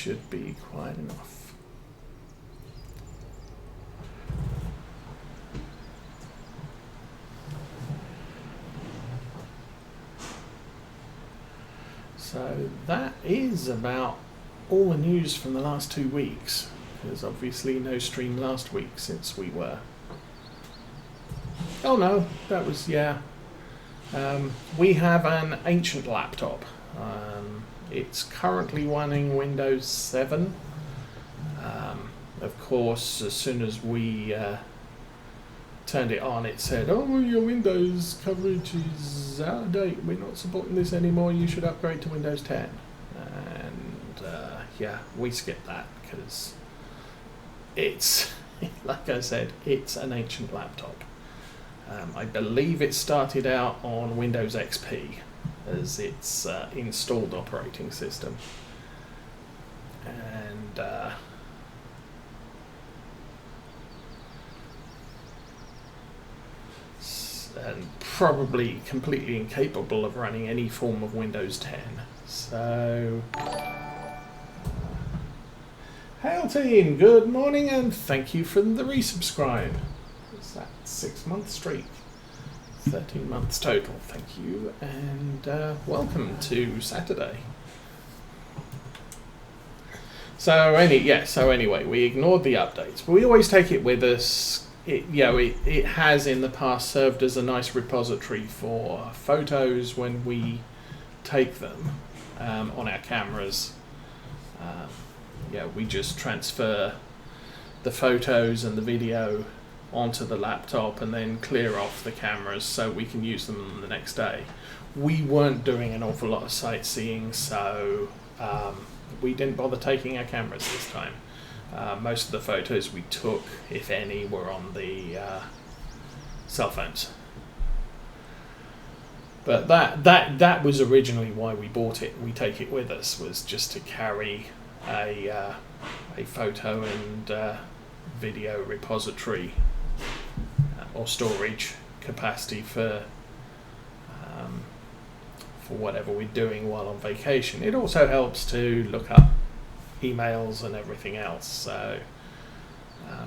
should be quiet enough. So that is about all the news from the last 2 weeks. There's obviously no stream last week since we were... Oh no, that was, yeah. We have an ancient laptop. It's currently running Windows 7. Of course, as soon as we turned it on, it said, oh, your Windows coverage is out of date. We're not supporting this anymore. You should upgrade to Windows 10. And yeah, we skipped that because it's, like I said, it's an ancient laptop. I believe it started out on Windows XP as its installed operating system. And probably completely incapable of running any form of Windows 10. So, hail team, good morning and thank you for the resubscribe. Is that 6 month streak? 13 months total, thank you, and welcome to Saturday. So anyway, we ignored the updates, but we always take it with us. It has in the past served as a nice repository for photos when we take them on our cameras. We just transfer the photos and the video onto the laptop and then clear off the cameras so we can use them the next day. We weren't doing an awful lot of sightseeing, so we didn't bother taking our cameras this time. Most of the photos we took, if any, were on the cell phones. But that was originally why we bought it. We take it with us, was just to carry a photo and video repository or storage capacity for whatever we're doing while on vacation. It also helps to look up emails and everything else, so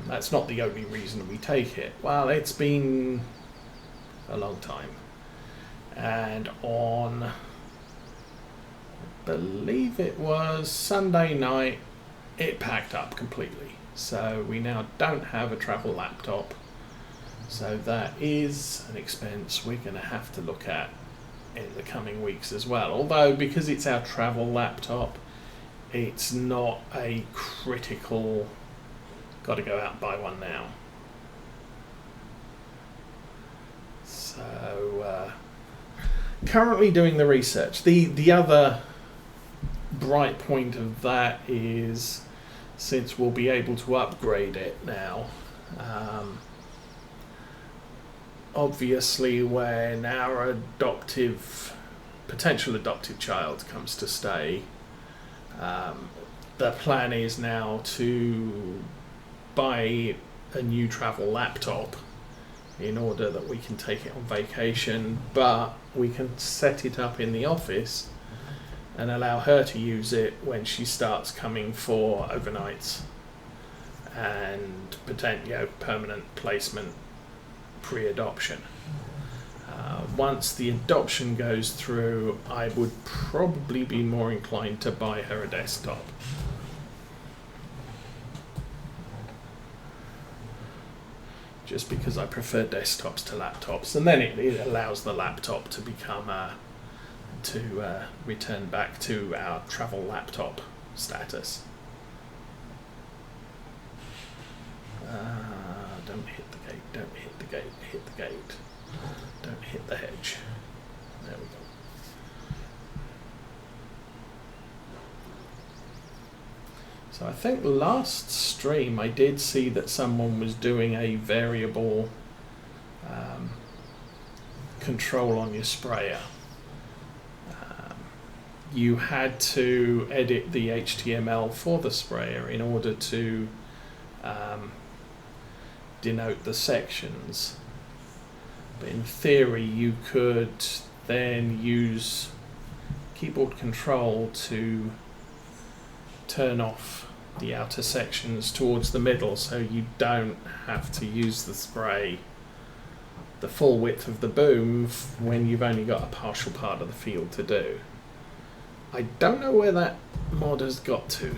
that's not the only reason we take it. Well, it's been a long time, and on, I believe it was Sunday night, it packed up completely, so we now don't have a travel laptop, so that is an expense we're going to have to look at in the coming weeks as well, although because it's our travel laptop, it's not a critical, got to go out and buy one now. So, currently doing the research. The other bright point of that is, since we'll be able to upgrade it now, obviously when our potential adoptive child comes to stay, the plan is now to buy a new travel laptop in order that we can take it on vacation, but we can set it up in the office and allow her to use it when she starts coming for overnights and permanent placement pre-adoption. Once the adoption goes through, I would probably be more inclined to buy her a desktop. Just because I prefer desktops to laptops, and then it allows the laptop to become return back to our travel laptop status. Don't hit the gate, don't hit the gate, hit the gate. Don't hit the hedge. There we go. So I think last stream I did see that someone was doing a variable control on your sprayer. You had to edit the HTML for the sprayer in order to denote the sections. But in theory, you could then use keyboard control to turn off the outer sections towards the middle so you don't have to use the spray the full width of the boom when you've only got a partial part of the field to do. I don't know where that mod has got to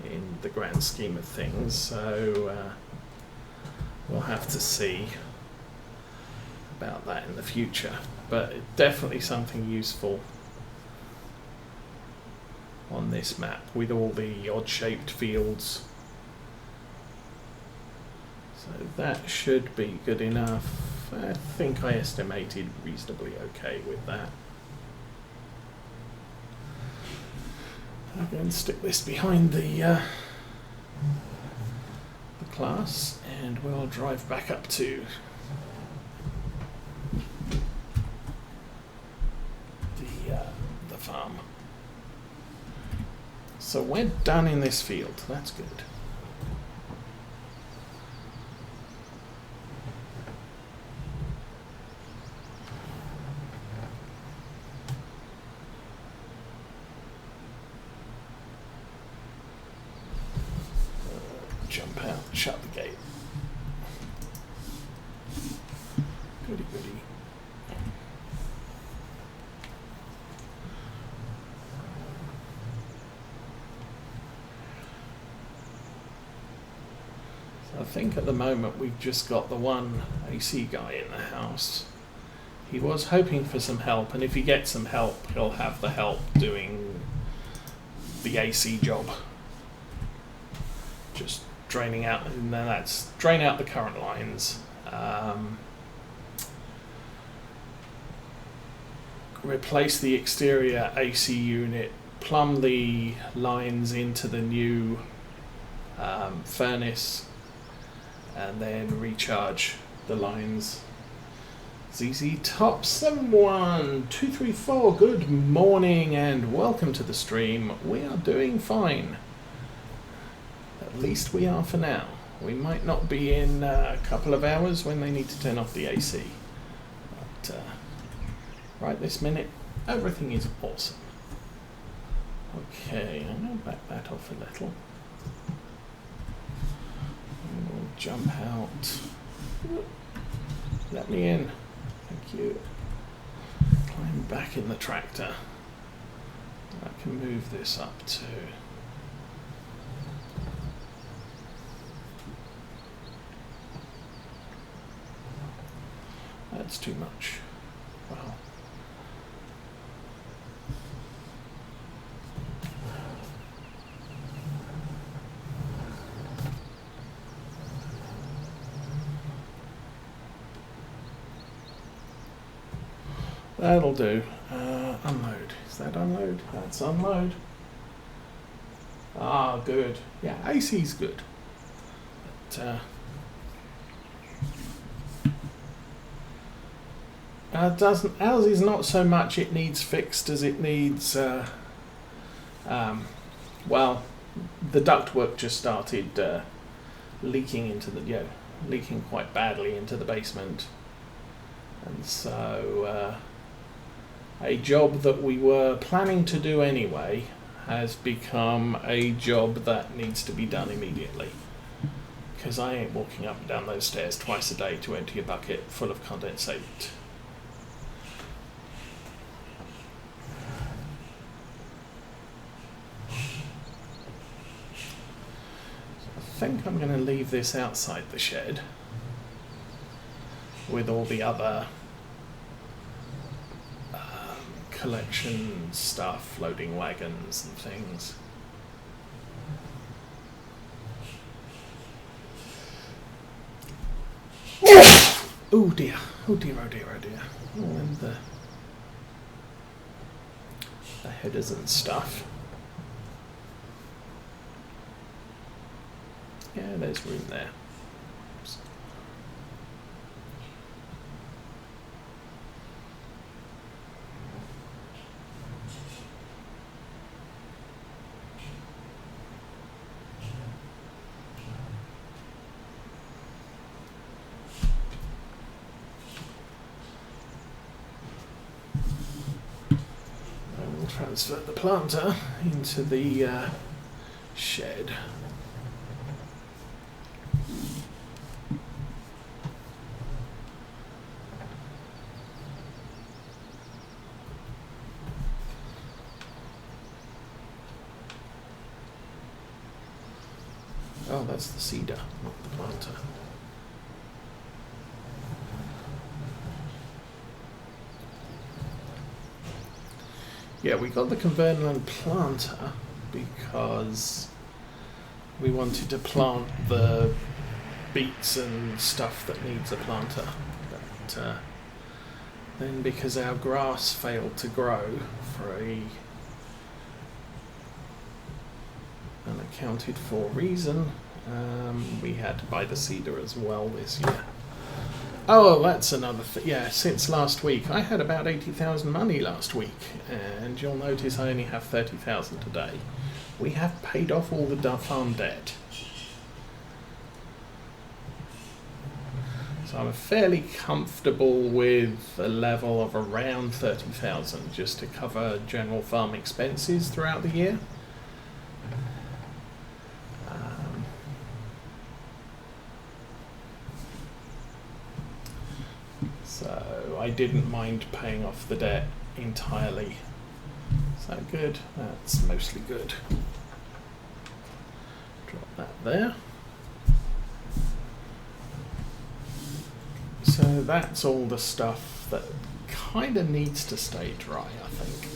in the grand scheme of things, so we'll have to see about that in the future, but definitely something useful on this map with all the odd shaped fields. So that should be good enough. I think I estimated reasonably okay with that. I'm going to stick this behind the class and we'll drive back up to the farm. So we're done in this field, that's good. Jump out, shut the gate. Goody goody. So I think at the moment we've just got the one AC guy in the house. He was hoping for some help, and if he gets some help, he'll have the help doing the AC job. Just draining out, and then that's drain out the current lines, replace the exterior AC unit, plumb the lines into the new furnace, and then recharge the lines. ZZ Top 71234, good morning and welcome to the stream. We are doing fine. At least we are for now. We might not be in a couple of hours when they need to turn off the AC. But right this minute, everything is awesome. Okay, I'm going to back that off a little. We'll jump out. Let me in. Thank you. Climb back in the tractor. I can move this up too. That's too much. Wow. That'll do. Unload. Is that unload? That's unload. Ah, good. Yeah, AC's good. But, ours is not so much it needs fixed as it needs, well, the ductwork just started leaking into the, leaking quite badly into the basement. And so a job that we were planning to do anyway has become a job that needs to be done immediately. Because I ain't walking up and down those stairs twice a day to empty a bucket full of condensate. I think I'm going to leave this outside the shed with all the other collection stuff, loading wagons and things. Oh dear, oh dear, oh dear, oh dear. Oh, and the headers and stuff. Yeah, there's room there. Oops. Transfer the planter into the shed. Oh, that's the cedar, not the planter. Yeah, we got the converter and planter because we wanted to plant the beets and stuff that needs a planter. But then because our grass failed to grow for an unaccounted for reason, we had to buy the cedar as well this year. Oh, that's another thing. Yeah, since last week. I had about 80,000 money last week, and you'll notice I only have 30,000 today. We have paid off all the farm debt. So I'm fairly comfortable with a level of around 30,000 just to cover general farm expenses throughout the year. So I didn't mind paying off the debt entirely. So good, that's mostly good. Drop that there. So that's all the stuff that kind of needs to stay dry, I think.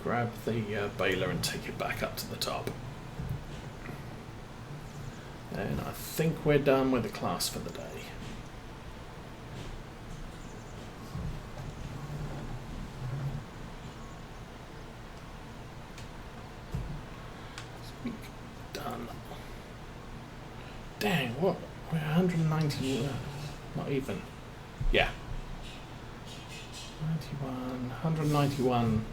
Grab the baler and take it back up to the top. And I think we're done with the class for the day. Done. Dang, what? We're 190, not even. Yeah. 191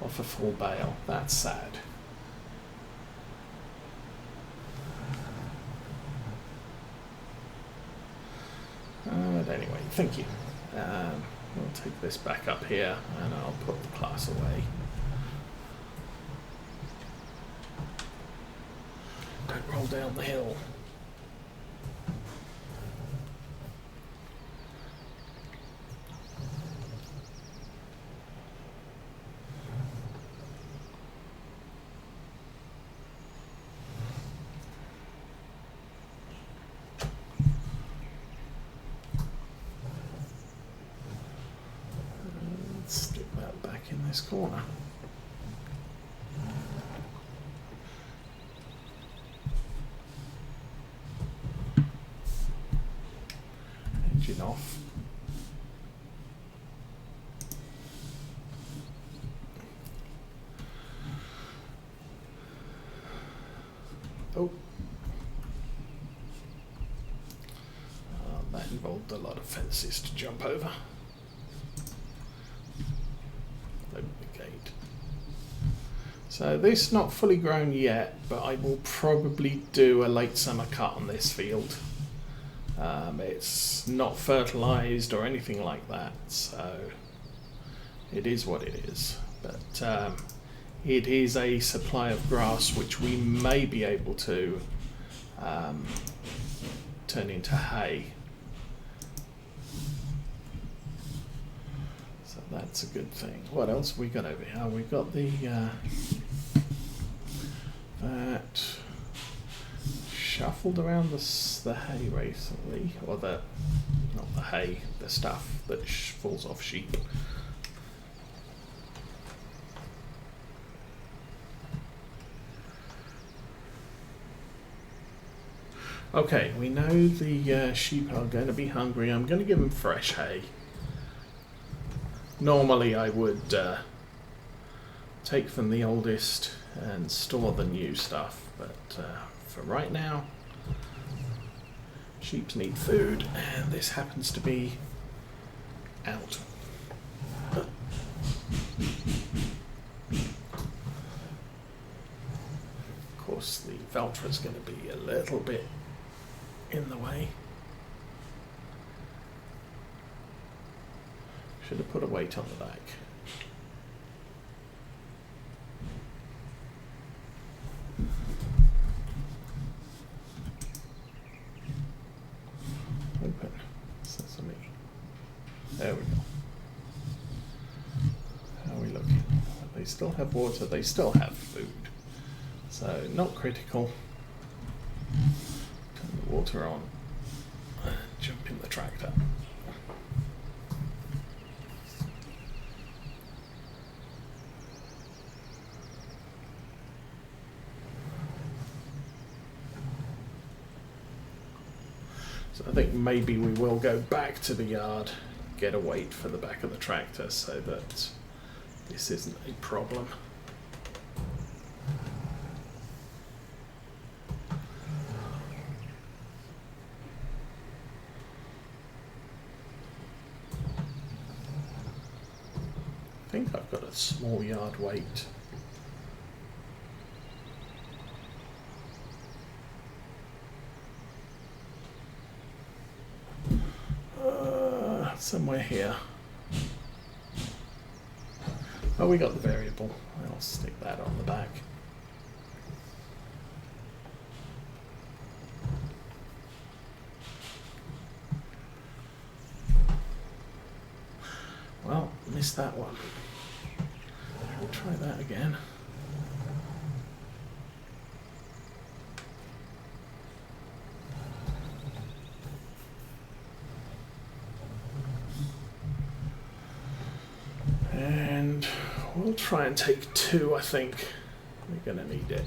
off a full bale. That's sad. But anyway, thank you. We'll take this back up here and I'll put the class away. Don't roll down the hill. Stick that back in this corner. Engine off. Oh. That involved a lot of fences to jump over. So this not fully grown yet, but I will probably do a late summer cut on this field. It's not fertilized or anything like that, so it is what it is. But it is a supply of grass which we may be able to turn into hay. So that's a good thing. What else have we got over here? We've got the that shuffled around the hay recently, or not the hay, the stuff that falls off sheep. Okay, we know the sheep are going to be hungry. I'm going to give them fresh hay. Normally I would take from the oldest and store the new stuff, but for right now, sheep need food, and this happens to be out. Of course, the Valtra's going to be a little bit in the way. Should have put a weight on the back. Open. Sesame. There we go. How are we looking? They still have water, they still have food. So not critical. Turn the water on. Jump in the tractor. So I think maybe we will go back to the yard, get a weight for the back of the tractor so that this isn't a problem. I think I've got a small yard weight. Somewhere here. Oh, we got the variable. I'll stick that on the back. Well, missed that one. We'll try that again. And we'll try and take 2, I think. We're going to need it.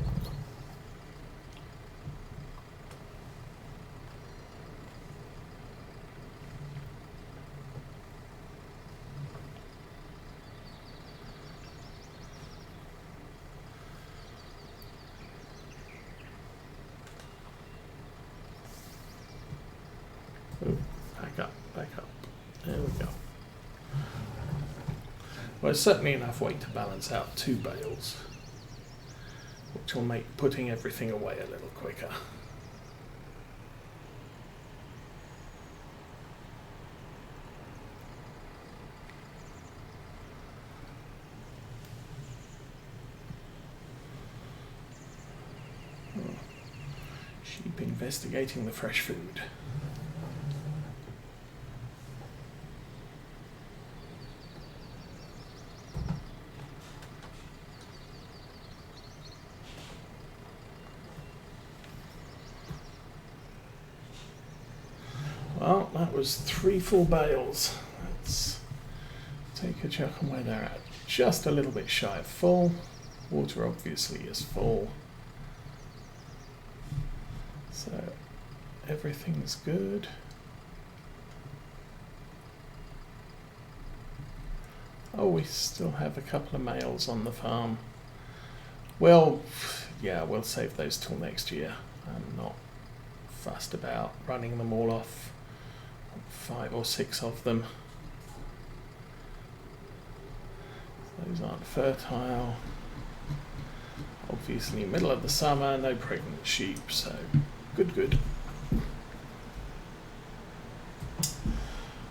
Ooh, back up, back up. There we go. Well, it's certainly enough weight to balance out 2 bales, which will make putting everything away a little quicker. Sheep investigating the fresh food. Well, that was 3 full bales. Let's take a check on where they're at. Just a little bit shy of full. Water obviously is full. So everything's good. Oh, we still have a couple of males on the farm. Well, yeah, we'll save those till next year. I'm not fussed about running them all off. 5 or 6 of them. Those aren't fertile. Obviously middle of the summer, no pregnant sheep, so good.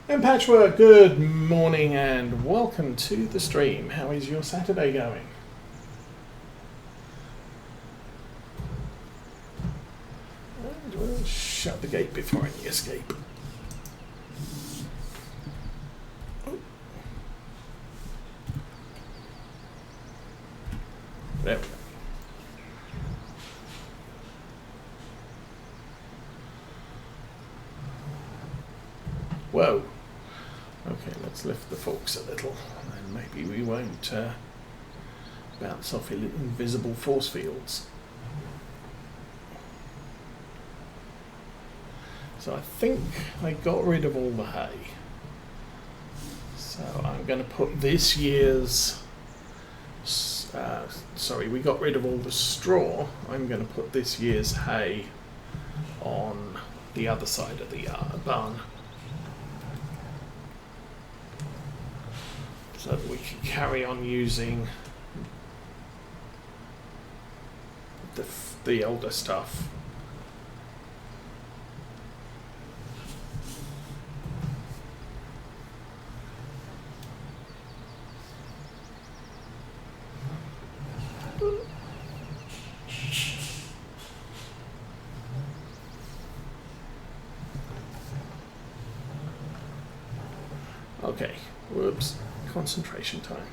And Patchwork, good morning and welcome to the stream. How is your Saturday going? And we'll shut the gate before any escape. There we go. Whoa. Okay, let's lift the forks a little, and maybe we won't bounce off invisible force fields. So I think I got rid of all the hay. So I'm going to put this year's... sorry, we got rid of all the straw. I'm going to put this year's hay on the other side of the barn, so that we can carry on using the older stuff. Whoops, concentration time.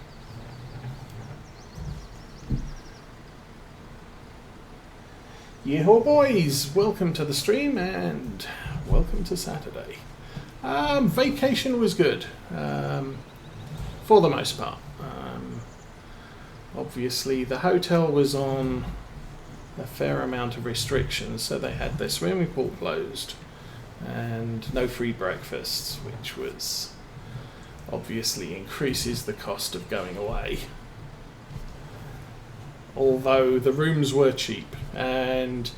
Yeehaw boys, welcome to the stream and welcome to Saturday. Vacation was good, for the most part. Obviously the hotel was on a fair amount of restrictions, so they had their swimming pool closed and no free breakfasts, which was obviously increases the cost of going away. Although the rooms were cheap, and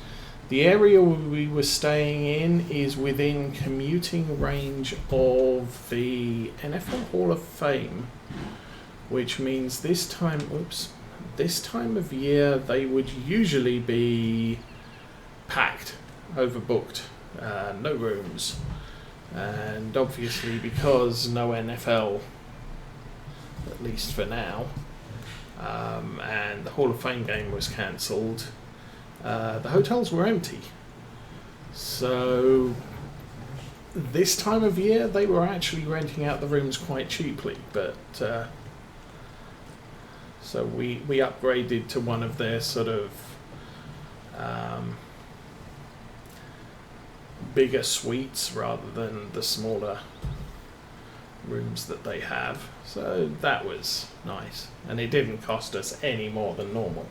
the area we were staying in is within commuting range of the NFL Hall of Fame, which means this time of year they would usually be packed, overbooked, no rooms, and obviously because no NFL, at least for now, and the Hall of Fame game was cancelled, the hotels were empty. So this time of year they were actually renting out the rooms quite cheaply, but so we upgraded to one of their sort of bigger suites rather than the smaller rooms that they have. So that was nice, and it didn't cost us any more than normal.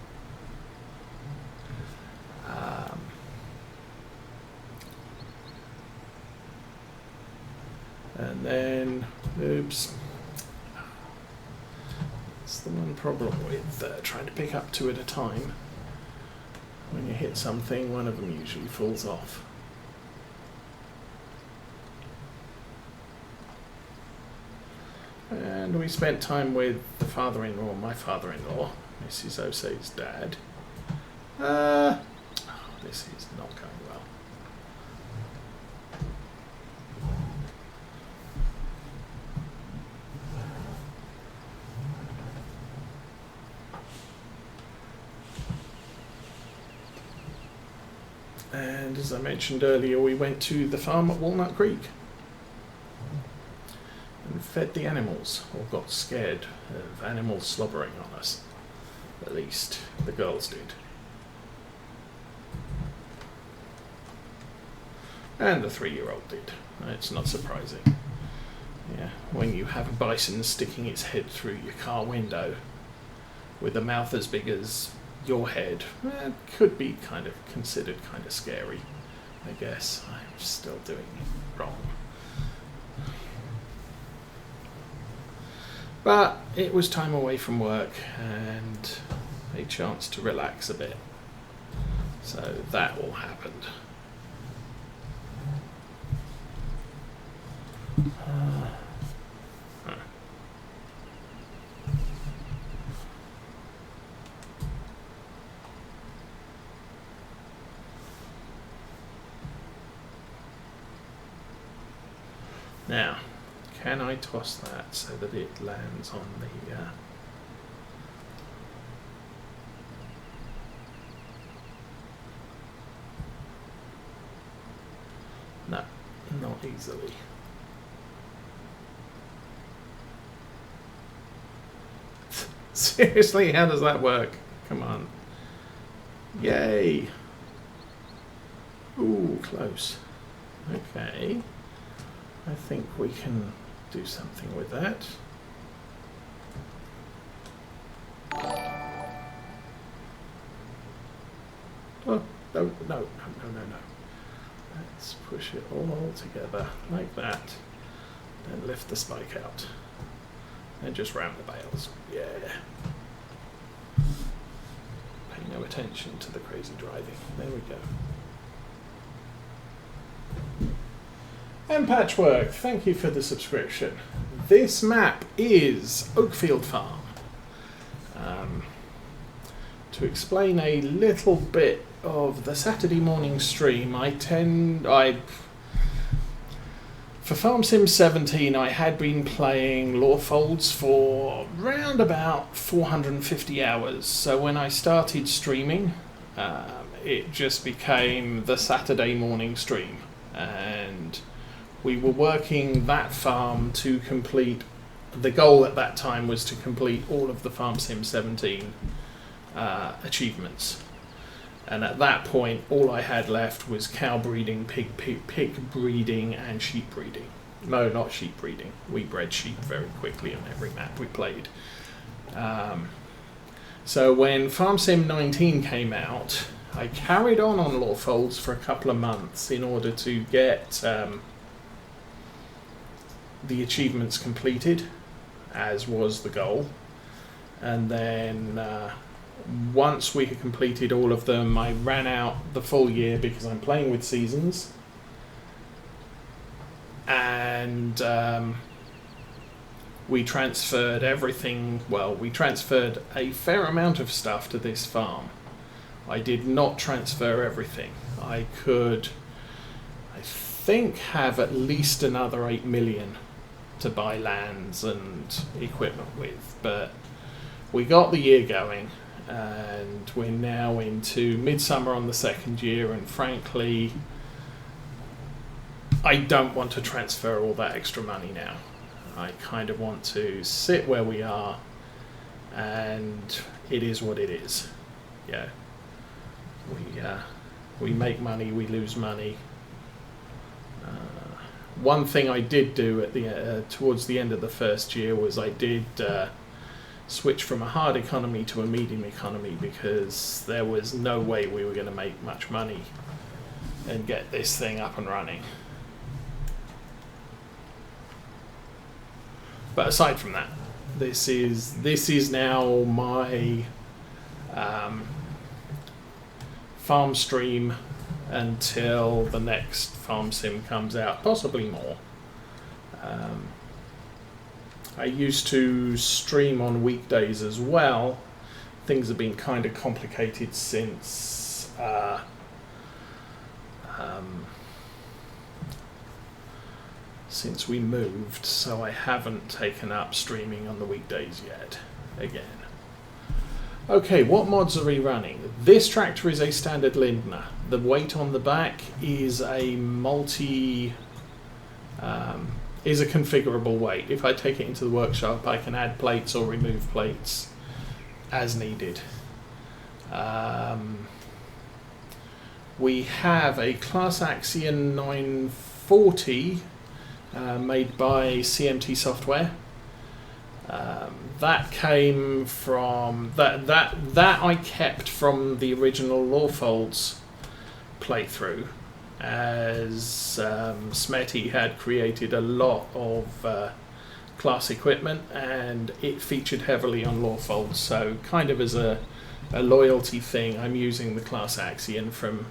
And then, oops. That's the one problem with trying to pick up two at a time. When you hit something, one of them usually falls off. And we spent time with the father-in-law, my father-in-law, Mrs. Osei's dad. This is not going well. And as I mentioned earlier, we went to the farm at Walnut Creek and fed the animals, or got scared of animals slobbering on us. At least the girls did. And the 3-year-old did. It's not surprising. Yeah, when you have a bison sticking its head through your car window with a mouth as big as your head, it could be kind of considered kind of scary, I guess. I'm still doing it wrong. But it was time away from work and a chance to relax a bit. So that all happened. Now, can I toss that so that it lands on the... No, not easily. Seriously, how does that work? Come on. Yay! Ooh, close. Okay. I think we can do something with that. Oh, no. Let's push it all together like that. Then lift the spike out. And just ram the bales. Yeah. Pay no attention to the crazy driving. There we go. And Patchwork, thank you for the subscription. This map is Oakfield Farm. To explain a little bit of the Saturday morning stream, for Farm Sim 17 I had been playing Lawfolds for round about 450 hours. So when I started streaming, it just became the Saturday morning stream. And we were working that farm to complete the goal at that time was to complete all of the Farm Sim 17 achievements. And at that point, all I had left was cow breeding, pig breeding, and sheep breeding. No, not sheep breeding. We bred sheep very quickly on every map we played. So when Farm Sim 19 came out, I carried on Lawfolds for a couple of months in order to get the achievements completed, as was the goal. And then once we had completed all of them, I ran out the full year because I'm playing with seasons. And we transferred everything, well, we transferred a fair amount of stuff to this farm. I did not transfer everything. I could, I think, have at least another 8 million to buy lands and equipment with, but we got the year going, and we're now into midsummer on the second year, and frankly, I don't want to transfer all that extra money now. I kind of want to sit where we are, and it is what it is. Yeah, we make money, we lose money. One thing I did do at the towards the end of the first year was I did switch from a hard economy to a medium economy, because there was no way we were going to make much money and get this thing up and running. But aside from that, this is now my farm stream until the next Farm Sim comes out, possibly more. I used to stream on weekdays as well. Things have been kind of complicated since we moved, so I haven't taken up streaming on the weekdays yet, again. Okay, what mods are we running? This tractor is a standard Lindner. The weight on the back is a is a configurable weight. If I take it into the workshop, I can add plates or remove plates as needed. We have a Class Axion 940 made by CMT Software. That came from that I kept from the original Lawfolds playthrough, as Smetty had created a lot of class equipment, and it featured heavily on Lawfolds. So kind of as a loyalty thing, I'm using the Class Axion from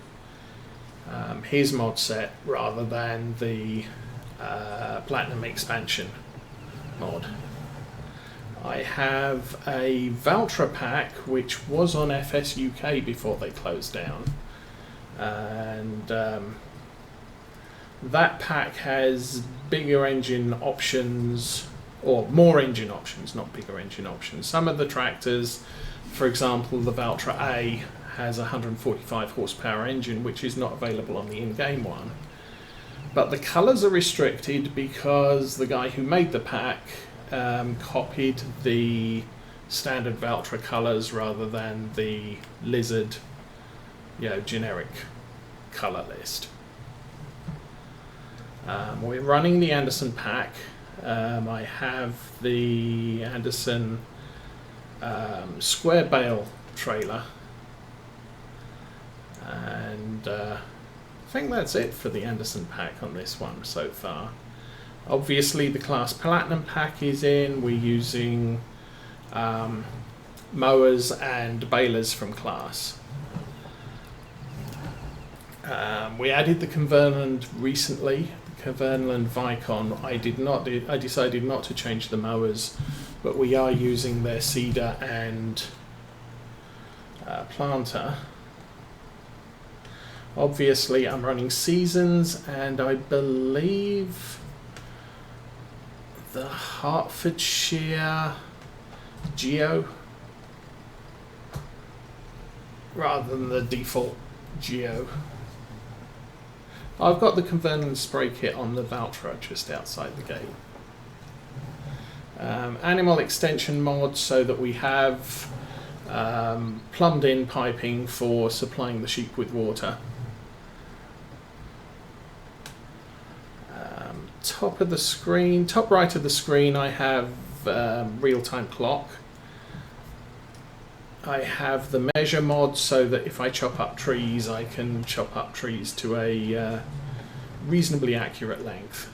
his mod set rather than the Platinum expansion mod. I have a Valtra pack which was on FS UK before they closed down, and that pack has bigger engine options, or more engine options, not bigger engine options. Some of the tractors, for example the Valtra A, has a 145 horsepower engine which is not available on the in-game one. But the colours are restricted because the guy who made the pack copied the standard Valtra colours rather than the Lizard, generic colour list. We're running the Anderson pack. I have the Anderson square bale trailer, and I think that's it for the Anderson pack on this one so far. Obviously the Class Platinum pack is in. We're using mowers and balers from Class. We added the Converland recently, the Converland Vicon. I decided not to change the mowers, but we are using their seeder and planter. Obviously I'm running Seasons, and I believe the Hertfordshire Geo rather than the default Geo. I've got the Converland spray kit on the Valtra just outside the gate. Animal extension mod so that we have plumbed in piping for supplying the sheep with water. Top of the screen, top right of the screen, I have real-time clock. I have the measure mod so that if I chop up trees, I can chop up trees to a reasonably accurate length.